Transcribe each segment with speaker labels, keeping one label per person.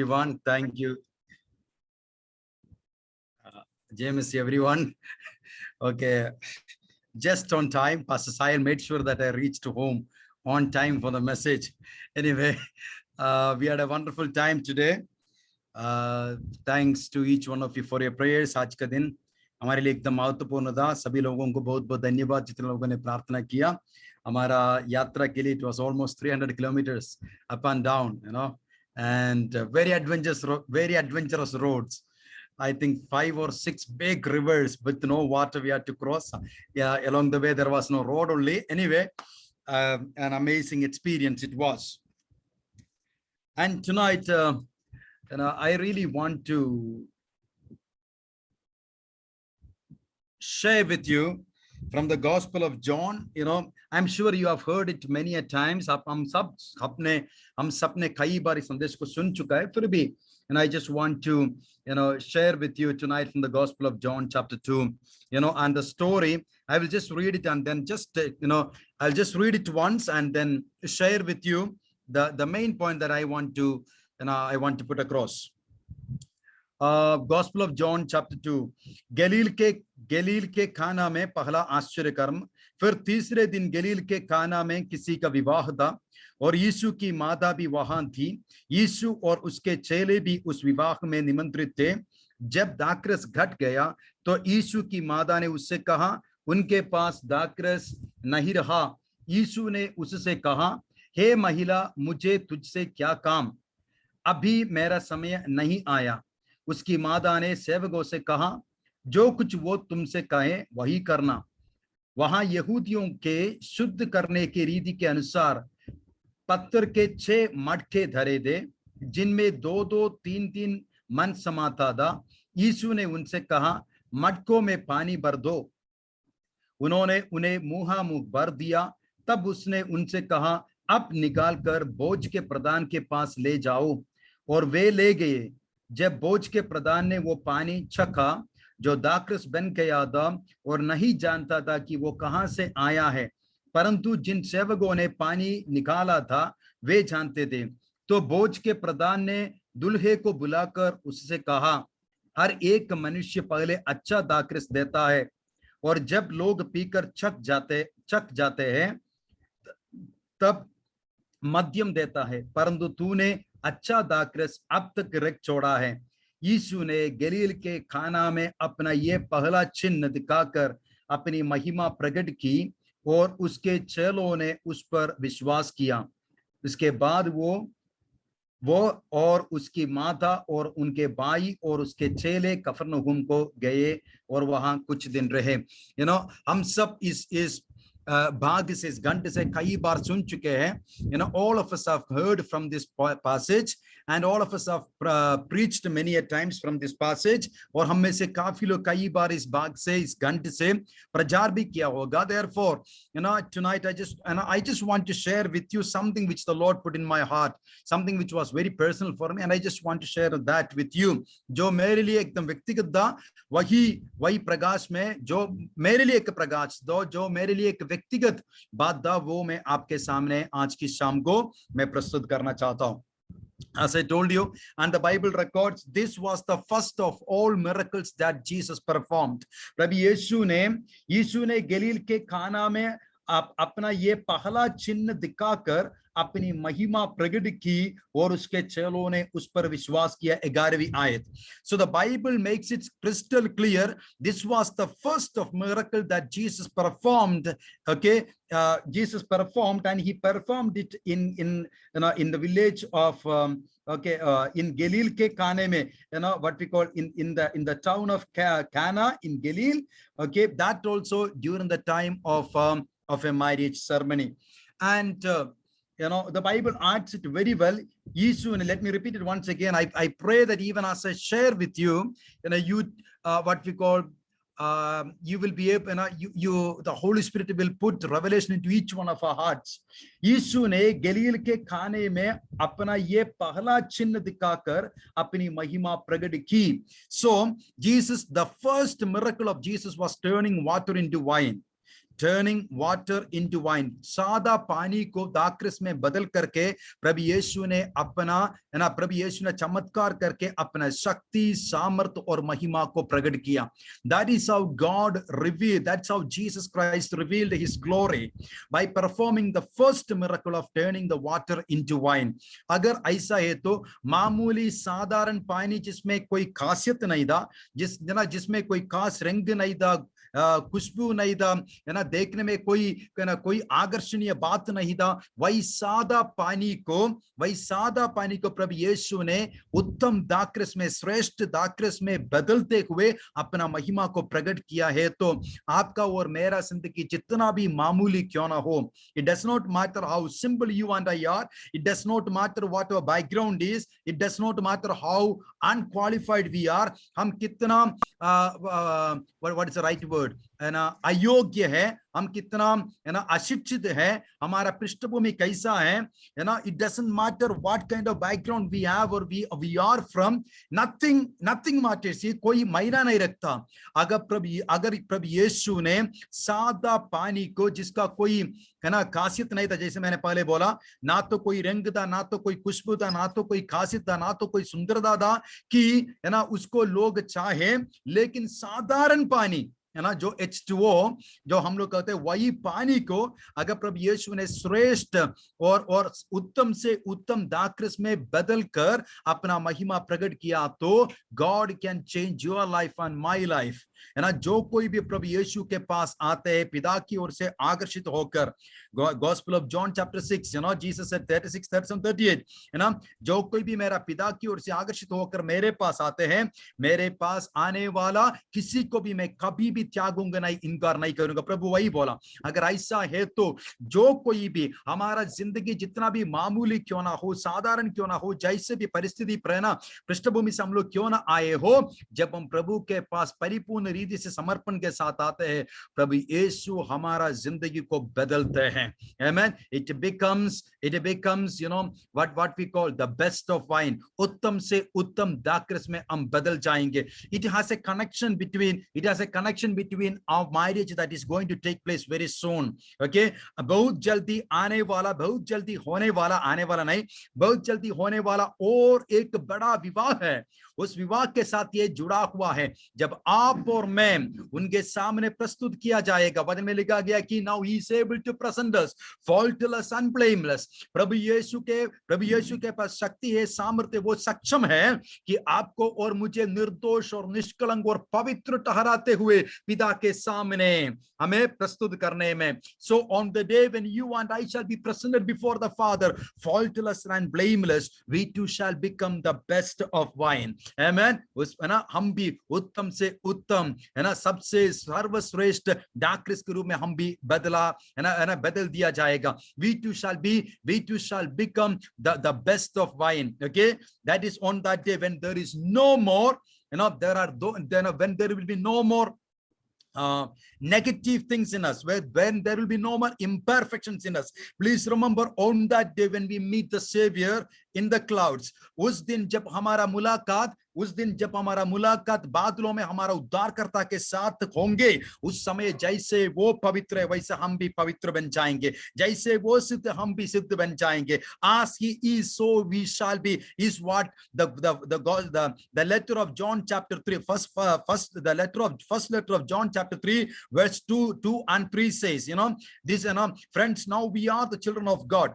Speaker 1: Everyone, thank you. James, everyone. Okay, just on time. Pastor Sahil made sure that I reached home on time for the message. Anyway, we had a wonderful time today. Thanks to each one of you for your prayers. आज का दिन हमारे लिए एकदम महत्वपूर्ण था. सभी लोगों को बहुत बहुत धन्यवाद जितने लोगों ने प्रार्थना किया. हमारा यात्रा के लिए it was almost 300 kilometers up and down, and very adventurous roads. I think 5 or 6 big rivers with no water we had to cross. Yeah, along the way there was no road only. Anyway, an amazing experience it was. And tonight, I really want to share with you from the Gospel of John. I'm sure you have heard it many a times. हम सबने कई बार इस संदेश को सुन चुका है. फिर भी, and I just want to share with you tonight from the Gospel of John chapter 2, and the story. I will just read it and then just I'll just read it once and then share with you the main point that I want to put across. Gospel of John chapter 2. गलील के खाना में पहला आश्चर्य कर्म. फिर तीसरे दिन गलील के खाना में किसी का विवाह था और यीशु की माता भी वहां थी. यीशु और उसके चेले भी उस विवाह में निमंत्रित थे. जब दाखरस घट गया तो यीशु की माता ने उससे कहा, उनके पास दाखरस नहीं रहा. यीशु ने उससे कहा, हे महिला, मुझे तुझसे क्या काम? अभी मेरा समय नहीं आया. उसकी माता ने सेवकों से कहा, जो कुछ वो तुमसे कहे वही करना. वहां यहूदियों के शुद्ध करने की रीति के अनुसार पत्थर के 6 मटके धरे थे, जिनमें 2-2, 3-3 मन समाता था. यीशु ने उनसे कहा, मटकों में पानी भर दो. उन्होंने उन्हें मुंह भर दिया. तब उसने उनसे कहा, अब निकाल कर बोझ के प्रधान के पास ले जाओ. और वे ले गए. जब बोझ के प्रधान ने वो पानी चखा जो दाखरस बन गया था और नहीं जानता था कि वो कहां से आया है, परंतु जिन सेवकों ने पानी निकाला था वे जानते थे, तो बोझ के प्रधान ने दुल्हे को बुलाकर उससे कहा, हर एक मनुष्य पहले अच्छा दाखरस देता है और जब लोग पीकर चख जाते हैं तब मध्यम देता है, परंतु तूने अच्छा दाखरस अब तक रख छोड़ा है. यीशु ने गलील के खाना में अपना ये पहला चिन्ह दिखाकर अपनी महिमा प्रकट की और उसके चेलों ने उस पर विश्वास किया. इसके बाद वो और उसकी माता और उनके भाई और उसके चेले कफरनहूम को गए और वहां कुछ दिन रहे. हम सब इस भाग से, इस घंटे से कई बार सुन चुके हैं. All of us have heard from this passage and all of us have preached many a times from this passage. और हम में से काफी लोग कई बार इस भाग से, इस घंटे से प्रचार भी किया होगा. Therefore, tonight I just want to share with you something which the Lord put in my heart, something which was very personal for me, and I just want to share that with you. जो मेरे लिए एकदम व्यक्तिगत था, वही प्रकाश में जो मेरे लिए एक प्रकाश दो, जो मेरे लिए एक व्यक्तिगत बात था, वो मैं आपके सामने आज की शाम को मैं प्रस्तुत करना चाहता हूं. As I told you, and the Bible records, this was the first of all miracles that Jesus performed. प्रभु यीशु ने गलील के खाना में अपना ये पहला चिन्ह दिखाकर अपनी महिमा प्रकट की और उसके चेलों ने उस पर विश्वास किया. 11वीं आयत. So the Bible makes it crystal clear, this was the first of miracle that Jesus performed. Okay, Jesus performed, and he performed it in the village of in Galil ke Kane mein, what we call in the town of Cana in Galil. Okay, that also during the time of a marriage ceremony. And the Bible adds it very well. Yeshua, and let me repeat it once again. I pray that even as I share with you, what we call you will be able, the Holy Spirit will put revelation into each one of our hearts. यीशु ने गलील के खाने में अपना ये पहला चिन्ह दिखाकर अपनी महिमा प्रकट की. So Jesus, the first miracle of Jesus was turning water into wine. Turning water into wine, सादा पानी को दाखरस में बदल करके प्रभु यीशु ने अपना, है ना, प्रभु यीशु ने चमत्कार करके अपना शक्ति, सामर्थ और महिमा को प्रकट किया. That is how God revealed, that's how Jesus Christ revealed his glory by performing the first miracle of turning the water into wine. अगर ऐसा है तो मामूली साधारण पानी जिसमें कोई खासियत नहीं था, जिसमें कोई खास रंग नहीं था, खुशबू नहीं था, है ना, देखने में कोई आकर्षणीय बात नहीं था, वही सादा पानी को प्रभु यीशु ने उत्तम दाखरस में, श्रेष्ठ दाखरस में बदलते हुए अपना महिमा को प्रकट किया है. तो आपका और मेरा जिंदगी जितना भी मामूली क्यों ना हो, it does not matter how simple you and I are, it does not matter what our background is, it does not matter how unqualified we are, हम कितना what is the right word, है ना, अयोग्य है, हम कितना, है ना, अशिक्षित है, हमारा पृष्ठभूमि कैसा है ना, it doesn't matter what kind of background we have और we are from, nothing matters, ये कोई मायना नहीं रखता. अगर प्रभु यीशु ने सादा पानी को, जिसका कोई, है ना, खासियत नहीं था, जैसे मैंने पहले बोला, ना तो कोई रंग था, ना तो कोई खुशबू था, ना तो कोई खासियत था, ना तो कोई सुंदरता था कि, है ना, उसको लोग चाहे, लेकिन साधारण पानी, है ना, जो H2O जो हम लोग कहते हैं, वही पानी को अगर प्रभु यीशु ने श्रेष्ठ और उत्तम से उत्तम दाखरस में बदल कर अपना महिमा प्रकट किया, तो God can change your life and my life, है ना. जो कोई भी प्रभु यीशु के पास आते हैं पिता की ओर से आकर्षित होकर, gospel of John chapter 6, you know, Jesus said 36, 37, 38, है ना, जो कोई भी मेरा पिता की ओर से आकर्षित होकर मेरे पास आते हैं, मेरे पास आने वाला किसी को भी मैं कभी भी त्यागूंगा नहीं, इनकार नहीं करूंगा. प्रभु वही बोला. अगर ऐसा है तो जो कोई भी, हमारा जिंदगी जितना भी मामूली क्यों ना हो, साधारण क्यों ना हो, जैसे भी परिस्थिति पृष्ठभूमि से हम लोग क्यों ना आए हो, जब हम प्रभु के पास परिपूर्ण रीति से समर्पण के साथ आते हैं, प्रभु यीशु हमारा जिंदगी को बदलते हैं. Amen. It becomes, you know, what we call the best of wine. उत्तम से उत्तम दाखरस में हम बदल जाएंगे. It has a connection between our marriage that is going to take place very soon. Okay, बहुत जल्दी आने वाला, बहुत जल्दी होने वाला, आने वाला नहीं, बहुत जल्दी होने वाला और एक बड़ा विवाह है. उस विवाह के साथ ये जुड़ा हुआ है, जब आप और मैं उनके सामने प्रस्तुत किया जाएगा. वचन में लिखा गया कि now he is able to present us faultless and blameless. प्रभु यीशु के पास शक्ति है, सामर्थ्य, वो सक्षम है कि आपको और मुझे निर्दोष और निष्कलंक और पवित्र ठहराते हुए पिता के सामने हमें प्रस्तुत करने में. So on the day when you and I shall be presented before the Father faultless and blameless, we too shall become the best of wine. Amen. उस, है ना, हम भी उत्तम से उत्तम, है ना, सबसे सर्वश्रेष्ठ दाखरस के रूप में हम भी है ना, बदल दिया जाएगा. We too shall become the best of wine. Okay, that is on that day when there is no more, you know, when there will be no more negative things in us, when there will be no more imperfections in us. Please remember, on that day when we meet the Savior in the clouds, उस दिन जब हमारा मुलाकात बादलों में हमारा उद्धारकर्ता के साथ होंगे, उस समय जैसे वो पवित्र है वैसे हम भी पवित्र बन जाएंगे, जैसे वो सिद्ध हम भी सिद्ध बन जाएंगे. As he is, so we shall be, is what the letter of John chapter 3, first letter of John chapter 3 verse 2 and 3 says, you know, this, you know, friends, now we are the children of God.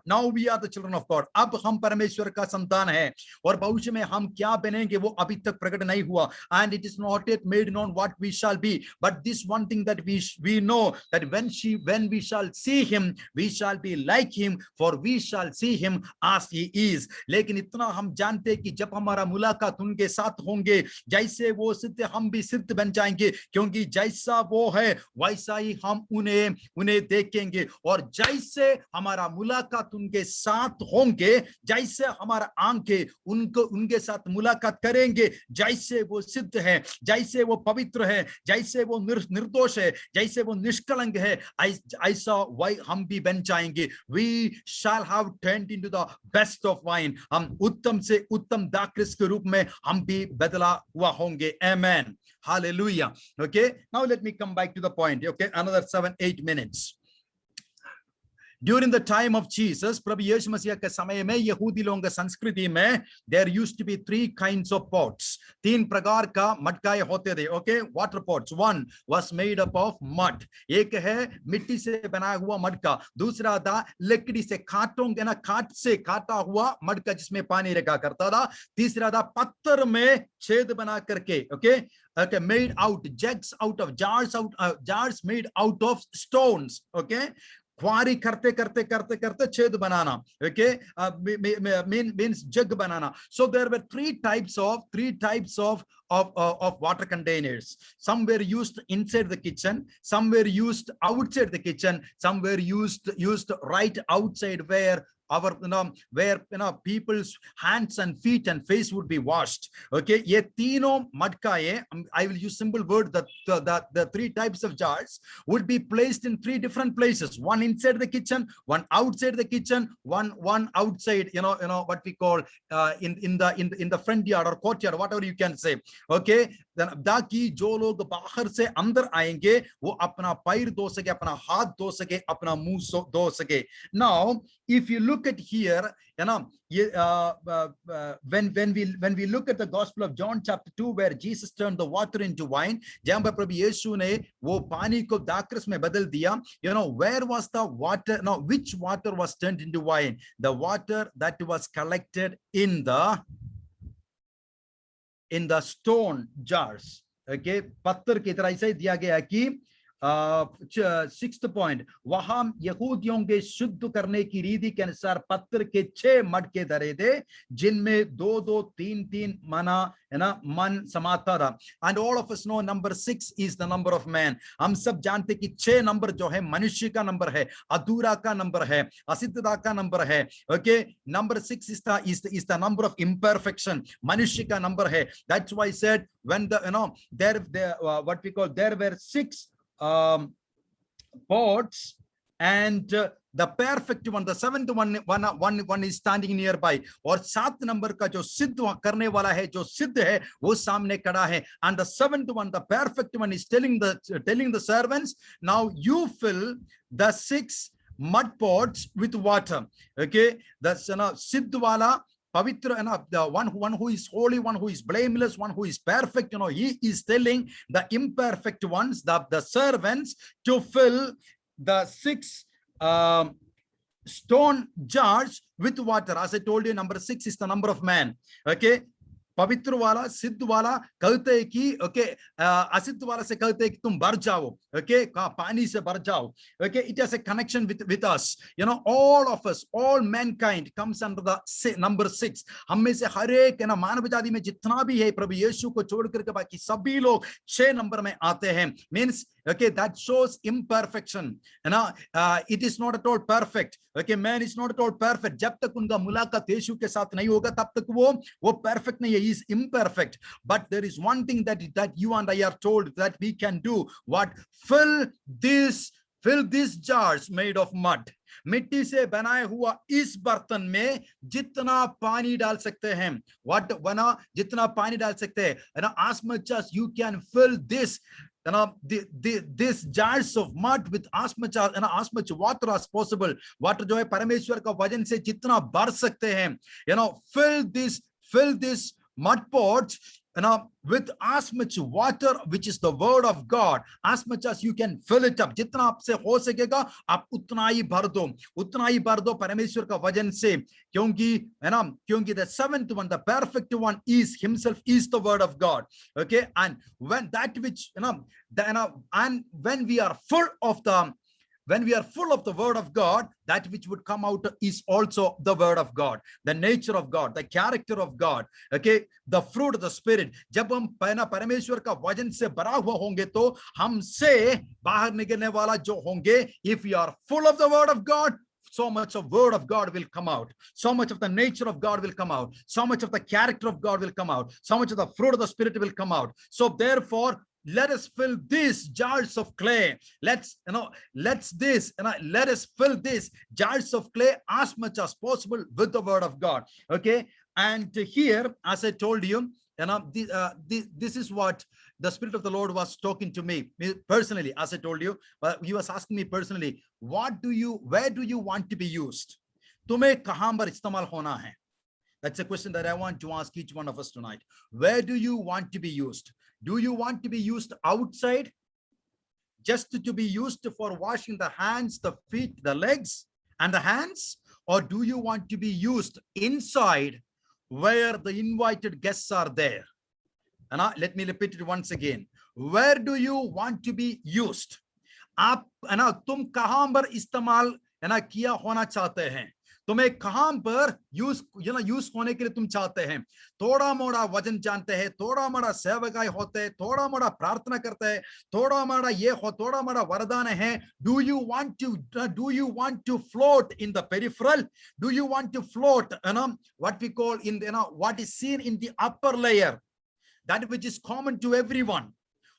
Speaker 1: अब हम परमेश्वर का संतान है, और भविष्य में हम क्या बनेंगे वो अभी तक प्रकट नहीं हुआ. And it is not yet made known what we shall be, but this one thing that we know, that when we shall see him, we shall be like him, for we shall see him as he is. लेकिन इतना हम जानते कि जब हमारा मुलाकात उनके साथ होंगे, जैसे वो सिद्ध हम भी सिद्ध बन जाएंगे, क्योंकि जैसा वो है वैसा ही हम उन्हें देखेंगे. और जैसे हमारा मुलाकात उनके साथ होंगे, जैसे हमारा आंखें उनको उनके साथ मुलाकात करेंगे, जैसे वो सिद्ध है, जैसे वो पवित्र है, जैसे वो निर्दोष है, जैसे वो निष्कलंक है, ऐसा वही हम भी बन जाएंगे. We shall have turned into the best of wine. हम उत्तम से उत्तम दाखरस के रूप में हम भी बदला हुआ होंगे. Amen. Hallelujah. Okay, now let me come back to the point. Okay, another 7-8 minutes. During the time of Jesus, प्रभु यीशु मसीह के समय में यहूदी लोगों के संस्कृति में there used to be 3 kinds of pots. 3 प्रकार का मटकाए होते थे. Okay, water pots. One was made up of mud. एक है मिट्टी से बनाया हुआ मटका. दूसरा था लकड़ी से काट से काटा हुआ मटका जिसमें पानी रखा करता था. तीसरा था पत्थर में छेद बना करके. Okay, made out jugs out of jars made out of stones. Okay, क्वारी करते करते करते करते छेद बनाना. Okay, means jug banana. So there were three types of water containers. Some were used inside the kitchen, some were used outside the kitchen, some were used right outside where people's hands and feet and face would be washed. Okay, ye तीनों मटकाए, I will use simple word that the 3 types of jars would be placed in 3 different places. One inside the kitchen, one outside the kitchen, one outside, what we call in the front yard or courtyard, whatever you can say. Okay, ताकि जो लोग बाहर से अंदर आएंगे वो अपना पैर धो सके, अपना हाथ धो सके, अपना मुंह धो सके. Now if you look at here, when we look at the Gospel of John chapter 2 where Jesus turned the water into wine, जहाँ पर प्रभु यीशु ने वो पानी को दाखरस में बदल दिया, where was the water? No, which water was turned into wine? The water that was collected in the stone jars. Okay, पत्थर की तरह से दिया गया कि 6th point, वहां यहूदियों के शुद्ध करने की रीति के अनुसार पत्थर के 6 मटके धरे थे जिनमें 2-2 3-3 मन समाता था. And all of us know number 6 is the number of man. हम सब जानते कि 6 नंबर जो है मनुष्य का नंबर है, अधूरा का नंबर है, असिद्धता का नंबर है. Okay, number 6 is the number of imperfection. मनुष्य का नंबर है. That's why I said when what we call there were 6 pots and the perfect one, the 7th one is standing nearby. और 7 number का जो सिद्ध करने वाला है, जो सिद्ध है वो सामने खड़ा है. And the 7th one, the perfect one, is telling the servants, now you fill the 6 mud pots with water. Okay, that's सिद्ध वाला Pavitra, the one who is holy, one who is blameless, one who is perfect, he is telling the imperfect ones, the servants, to fill the 6 stone jars with water. As I told you, number 6 is the number of man. Okay, पवित्र वाला, सिद्ध वाला कहते हैं कि okay, असिद्ध वाला से कहते हैं कि तुम भर जाओ. ओके, पानी से भर जाओ. Okay, it has a connection with us. All of us, all mankind comes under the number 6. हम में से हर एक मानव जाति में जितना भी है प्रभु यीशु को छोड़ करके बाकी सभी लोग 6 नंबर में आते हैं. Means okay, that shows imperfection. It is not at all perfect. Okay, man is not at all perfect. जब तक उनका मुलाकात यीशु के साथ नहीं होगा तब तक वो perfect नहीं है. He is imperfect. But there is one thing that you and I are told that we can do. What? Fill these jars made of mud. मिट्टी से बनाए हुआ इस बर्तन में जितना पानी डाल सकते हैं. What? जितना पानी डाल सकते हैं. As much as you can fill this. These jars of mud with as much water as possible. Water जो है परमेश्वर का वचन से जितना भर सकते हैं. Fill this mud pots with as much water, which is the word of God, as much as you can fill it up. जितना आपसे हो सकेगा आप उतना ही भर दो परमेश्वर का वचन से. क्योंकि the 7th one, the perfect one, is himself is the word of God. Okay, and when that which and when we are full of the word of God, that which would come out is also the word of God, the nature of God, the character of God. Okay, the fruit of the spirit. जब हम परमेश्वर का वचन से भरा हुआ होंगे तो हमसे बाहर निकलने वाला जो होंगे, if we are full of the word of God, so much of word of God will come out, so much of the nature of God will come out, so much of the character of God will come out, so much of the fruit of the Spirit will come out. So therefore, let us fill these jars of clay. Let us fill these jars of clay as much as possible with the word of God. Okay, and here, as I told you, this is what the Spirit of the Lord was talking to me personally. As I told you, he was asking me personally, where do you want to be used? तुम्हें कहां पर इस्तेमाल होना है? That's a question that I want to ask each one of us tonight. Where do you want to be used? Do you want to be used outside, just to be used for washing the hands, the feet, the legs, and the hands? Or do you want to be used inside, where the invited guests are there? And let me repeat it once again. Where do you want to be used? आप तुम कहां पर इस्तेमाल किया होना चाहते हैं? तुम्हें कहां पर यूज होने के लिए तुम चाहते हैं? थोड़ा मोड़ा वचन जानते हैं, थोड़ा मोड़ा सेवकाई होते हैं, थोड़ा मोड़ा प्रार्थना करते हैं, थोड़ा मोड़ा ये हो, थोड़ा मोड़ा वरदान है. Do you want to float in the peripheral? Do you want to float, what we call in what is seen in the upper layer, that which is common to everyone?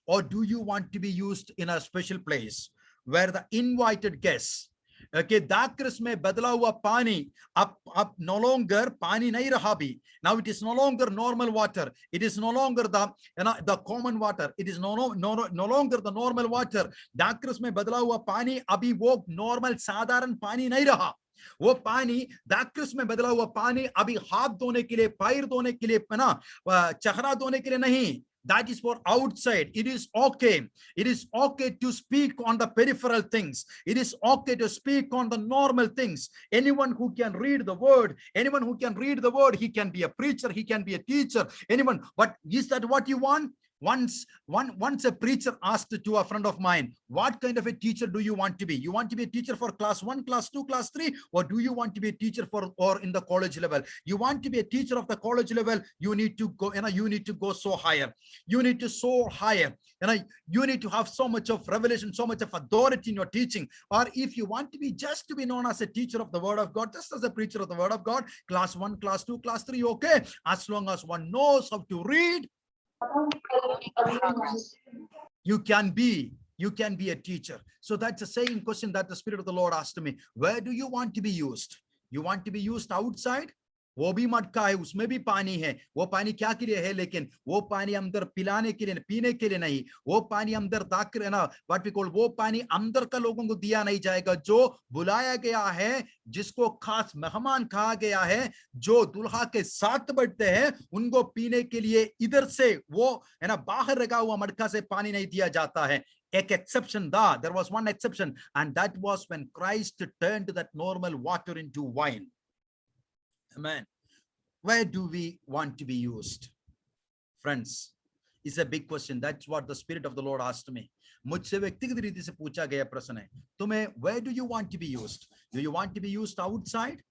Speaker 1: Or do you want to be used in a special place where the invited guests, okay, दाकृस में बदला हुआ पानी अब no longer पानी नहीं रहा भी. Now it is no longer normal water. It is no longer the common water. It is no longer the normal water. दाकृस में बदला हुआ पानी अभी वो normal साधारण पानी नहीं रहा. वो पानी दाकृस में बदला हुआ पानी अभी हाथ धोने के लिए, पैर धोने के लिए, चेहरा धोने के लिए नहीं. That is for outside. It is okay. It is okay to speak on the peripheral things. It is okay to speak on the normal things. Anyone who can read the word, he can be a preacher, he can be a teacher. Anyone. But is that what you want? Once a preacher asked to a friend of mine, what kind of a teacher do you want to be? You want to be a teacher for class 1, class 2, class 3, or do you want to be a teacher or in the college level? You want to be a teacher of the college level, you need to go, you need to go so higher. You need to soar higher. You need to have so much of revelation, so much of authority in your teaching. Or if you want to be just to be known as a teacher of the word of God, just as a preacher of the word of God, class 1, class 2, class 3, okay, as long as one knows how to read, you can be a teacher. So that's a saying question that the Spirit of the Lord asked me. Where do you want to be used? You want to be used outside? वो भी मटका है, उसमें भी पानी है. वो पानी क्या के लिए है? लेकिन वो पानी अंदर पिलाने के लिए, पीने के लिए नहीं. वो पानी अंदर दाखिल है ना, व्हाट वी कॉल, वो पानी अंदर का लोगों को दिया नहीं जाएगा. जो बुलाया गया है, जिसको खास मेहमान कहा गया है, जो दुल्हा के साथ बैठते हैं, उनको पीने के लिए इधर से वो बाहर रखा हुआ मटका से पानी नहीं दिया जाता है. एक exception था. There was one exception, and that was when Christ turned that normal water into wine. Amen. Where do we want to be used? Friends, it's a big question. That's what the Spirit of the Lord asked me. मुझसे व्यक्तिगत रीति से पूछा गया प्रश्न है. तुम्हें where do you want to be used? Do you want to be used outside?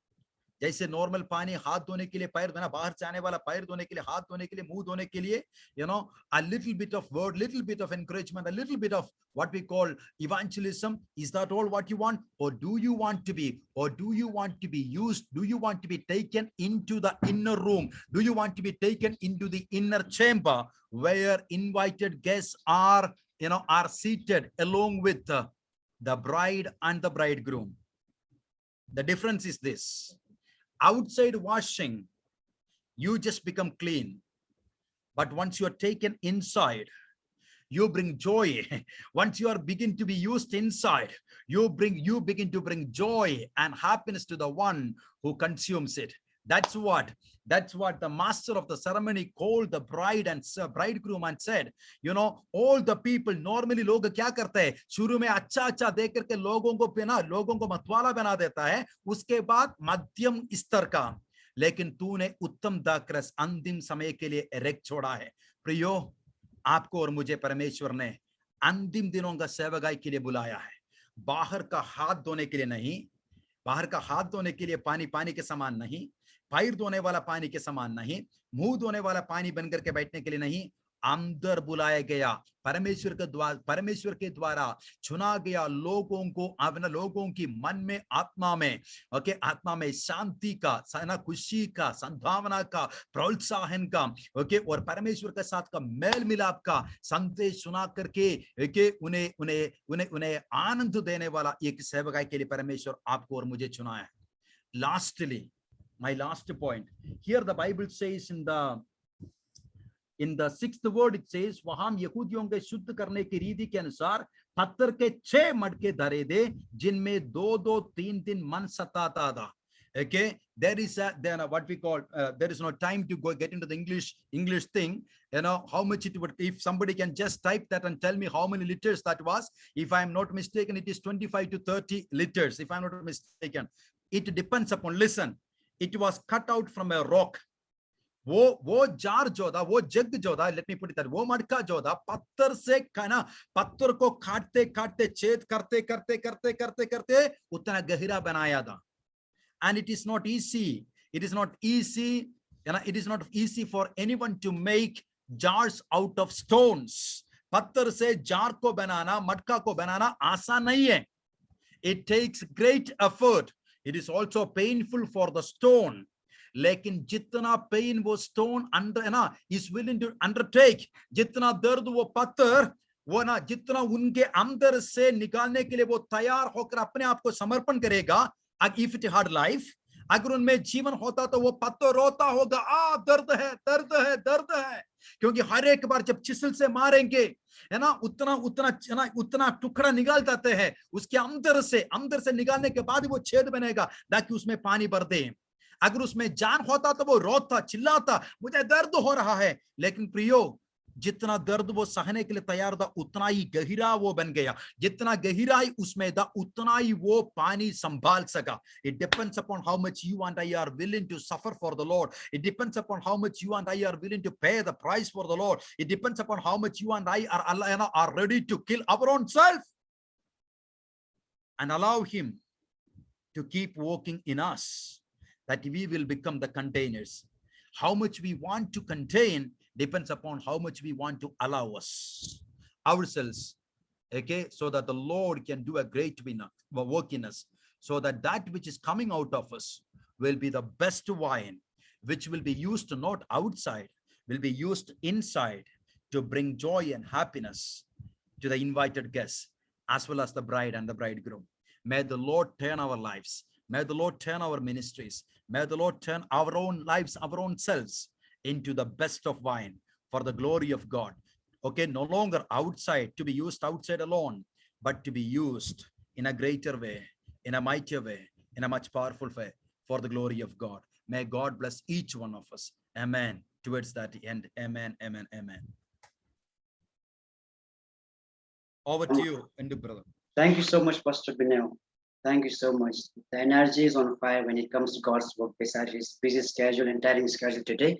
Speaker 1: जैसे नॉर्मल पानी हाथ धोने के लिए, पैर धोना, बाहर से आने वाला पैर धोने के लिए, हाथ धोने के लिए, मुंह धोने के लिए, a little bit of word, little bit of encouragement, a little bit of what we call evangelism. Is that all what you want? Or do you want to be used? Do you want to be taken into the inner room? Do you want to be taken into the inner chamber where invited guests are seated along with the bride and the bridegroom? The difference is this. Outside washing, you just become clean. But once you are taken inside, you bring joy. Once you are begin to be used inside, you begin to bring joy and happiness to the one who consumes it. That's what the master of the ceremony called the bride and bridegroom and said, all the people normally लोग क्या करते हैं, शुरू में अच्छा देख करके लोगों को मतवाला बना देता है, उसके बाद मध्यम स्तर का, लेकिन तूने उत्तम दाखरस अंतिम समय के लिए एरेक्ट छोड़ा है. प्रियो, आपको और मुझे परमेश्वर ने अंतिम दिनों का सेवकाई के लिए बुलाया है. बाहर का हाथ धोने के लिए नहीं, बाहर का हाथ धोने के लिए पानी के समान नहीं, पैर धोने वाला पानी के समान नहीं, मुंह धोने वाला पानी बनकर के बैठने के लिए नहीं, अंदर बुलाया गया, परमेश्वर के द्वारा चुना गया लोगों को, अपने लोगों की मन में, आत्मा में, ओके, आत्मा में शांति का, खुशी का, संभावना का, प्रोत्साहन का, ओके, और परमेश्वर के साथ का मेल मिलाप का संदेश सुना करके, ओके, उन्हें उन्हें उन्हें उन्हें आनंद देने वाला एक सेवकाई के लिए परमेश्वर आपको और मुझे चुना है. Lastly, my last point here, the Bible says in the 6th word, it says, वहां यहूदियों के शुद्ध करने की रीति के अनुसार पत्थर के 6 मटके धरे थे, जिनमें 2-2, 3-3 मन सताता था. Okay, there is what we call, there is no time to go get into the English thing. How much it would, if somebody can just type that and tell me how many liters that was. If I'm not mistaken, it is 25 to 30 liters, if I'm not mistaken. It depends upon, listen, it was cut out from a rock. वो jar जो था, वो जग जो था, let me put it, वो मटका जो था, पत्थर से खाना, पत्थर को काटते काटते, छेद करते करते करते करते करते उतना गहरा बनाया था. And it is not easy. It is not easy. It is not easy for anyone to make jars out of stones. पत्थर से जार को बनाना, मटका को बनाना आसान नहीं है. It takes great effort. It is also painful for the stone. लेकिन जितना पेन वो stone is willing to undertake, जितना दर्द वो पत्थर वो जितना उनके अंदर से निकालने के लिए वो तैयार होकर अपने आप को समर्पण करेगा, if it had life, अगर उनमें जीवन होता तो वो पत्थर रोता होगा, दर्द है, दर्द है, दर्द है. क्योंकि हर एक बार जब चिसल से मारेंगे, उतना टुकड़ा निकाल जाते हैं, उसके अंदर से निकालने के बाद वो छेद बनेगा ताकि उसमें पानी भर दे. अगर उसमें जान होता तो वो रोता, चिल्लाता, मुझे दर्द हो रहा है. लेकिन प्रियो, जितना दर्द वो सहने के लिए तैयार था, उतना ही गहरा वो बन गया. जितना गहराई उसमें था, उतना ही वो पानी संभाल सका. It depends upon how much you and I are willing to suffer for the Lord. It depends upon how much you and I are willing to pay the price for the Lord. It depends upon how much you and I are ready to kill our own self and allow Him to keep working in us, that we will become the containers. How much we want to contain depends upon how much we want to allow ourselves, okay, so that the Lord can do a great work in us, so that which is coming out of us will be the best wine, which will be used not outside, will be used inside to bring joy and happiness to the invited guests, as well as the bride and the bridegroom. May the Lord turn our lives. May the Lord turn our ministries. May the Lord turn our own lives, our own selves into the best of wine for the glory of God. Okay, no longer outside, to be used outside alone, but to be used in a greater way, in a mightier way, in a much powerful way for the glory of God. May God bless each one of us. Amen. Towards that end. Amen, amen, amen. Over to you, Indu brother.
Speaker 2: Thank you so much, Pastor Binay. Thank you so much. The energy is on fire when it comes to God's work beside his busy schedule and tiring schedule today.